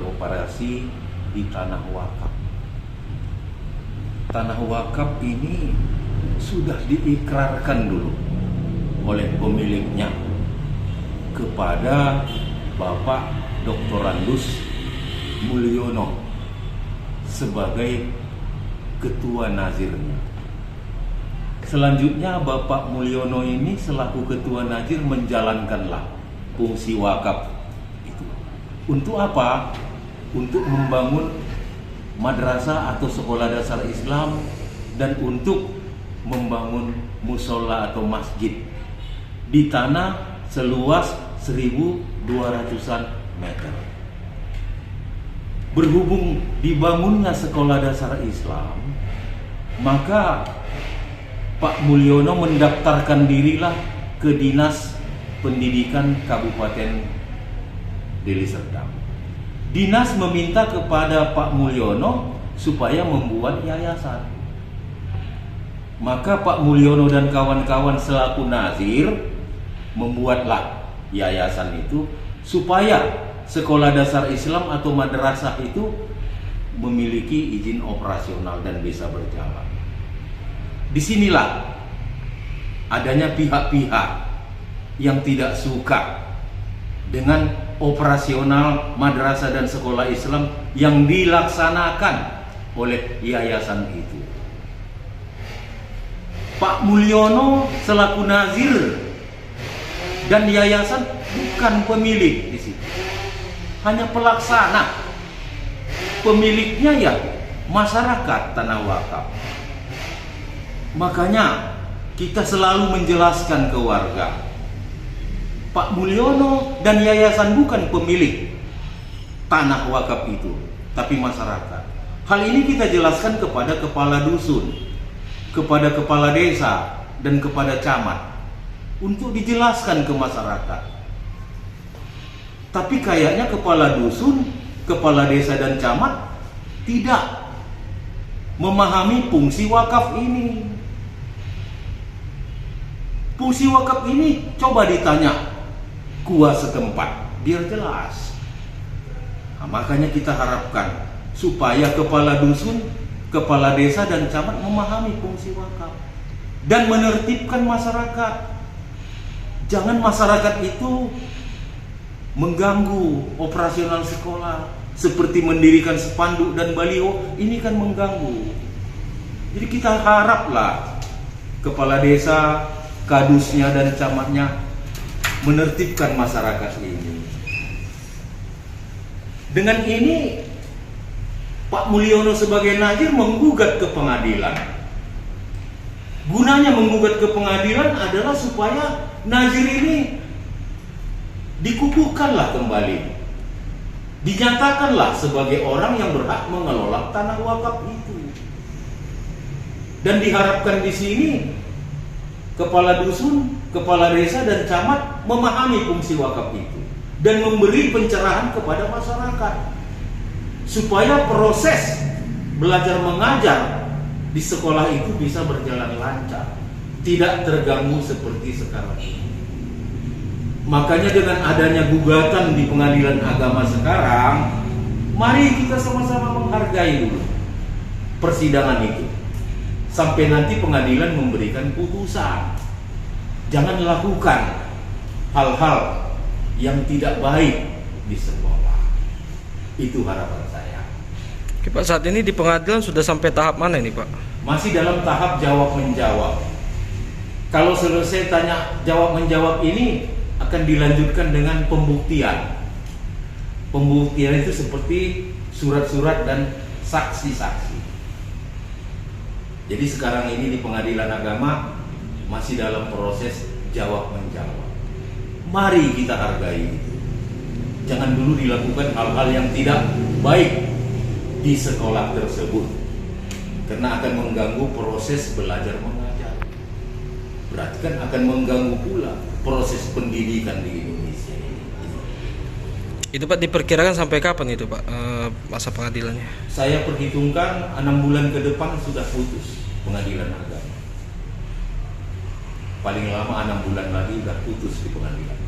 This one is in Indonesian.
beroperasi di tanah wakaf. Tanah wakaf ini sudah diikrarkan dulu oleh pemiliknya kepada Bapak Dr. Randus Mulyono sebagai ketua nazirnya. Selanjutnya Bapak Mulyono ini selaku ketua nazir menjalankanlah fungsi wakaf itu. Untuk apa? Untuk membangun madrasah atau sekolah dasar Islam dan untuk membangun musola atau masjid di tanah seluas 1.200-an meter. Berhubung dibangunnya sekolah dasar Islam, maka Pak Mulyono mendaftarkan dirilah ke Dinas Pendidikan Kabupaten Deli Serdang. Dinas meminta kepada Pak Mulyono supaya membuat yayasan. Maka Pak Mulyono dan kawan-kawan selaku nazir membuatlah yayasan itu supaya sekolah dasar Islam atau madrasah itu memiliki izin operasional dan bisa berjalan. Disinilah adanya pihak-pihak yang tidak suka dengan operasional madrasah dan sekolah Islam yang dilaksanakan oleh yayasan itu. Pak Mulyono selaku nazir dan yayasan bukan pemilik di situ, hanya pelaksana. Pemiliknya ya masyarakat tanah wakaf. Makanya kita selalu menjelaskan ke warga, Pak Mulyono dan yayasan bukan pemilik tanah wakaf itu, tapi masyarakat. Hal ini kita jelaskan kepada kepala dusun, kepada kepala desa, dan kepada camat untuk dijelaskan ke masyarakat. Tapi kayaknya kepala dusun, kepala desa, dan camat tidak memahami fungsi wakaf ini. Fungsi wakaf ini coba ditanya kuasa setempat, biar jelas. Nah, makanya kita harapkan supaya kepala dusun, kepala desa, dan camat memahami fungsi wakaf dan menertibkan masyarakat. Jangan masyarakat itu mengganggu operasional sekolah seperti mendirikan spanduk dan baliho. Ini kan mengganggu. Jadi kita haraplah kepala desa, kadusnya, dan camatnya menertibkan masyarakat ini. Dengan ini Pak Mulyono sebagai nazir menggugat ke pengadilan. Gunanya menggugat ke pengadilan adalah supaya nazir ini dikukuhkanlah kembali, dinyatakanlah sebagai orang yang berhak mengelola tanah wakaf itu. Dan diharapkan di sini kepala dusun, kepala desa, dan camat memahami fungsi wakaf itu dan memberi pencerahan kepada masyarakat supaya proses belajar mengajar di sekolah itu bisa berjalan lancar, tidak terganggu seperti sekarang ini. Makanya dengan adanya gugatan di pengadilan agama sekarang, mari kita sama-sama menghargai dulu persidangan itu sampai nanti pengadilan memberikan putusan. Jangan lakukan hal-hal yang tidak baik di sekolah. Itu harapan saya. Oke Pak, saat ini di pengadilan sudah sampai tahap mana ini Pak? Masih dalam tahap jawab menjawab. Kalau selesai tanya jawab menjawab ini akan dilanjutkan dengan pembuktian. Pembuktian itu seperti surat-surat dan saksi-saksi. Jadi sekarang ini di pengadilan agama masih dalam proses jawab menjawab. Mari kita hargai itu. Jangan dulu dilakukan hal-hal yang tidak baik di sekolah tersebut, karena akan mengganggu proses belajar mengajar. Berarti kan akan mengganggu pula proses pendidikan di Indonesia ini. Itu Pak diperkirakan sampai kapan itu Pak masa pengadilannya? Saya perhitungkan 6 bulan ke depan sudah putus pengadilan agama. Paling lama 6 bulan lagi sudah putus di pengadilan.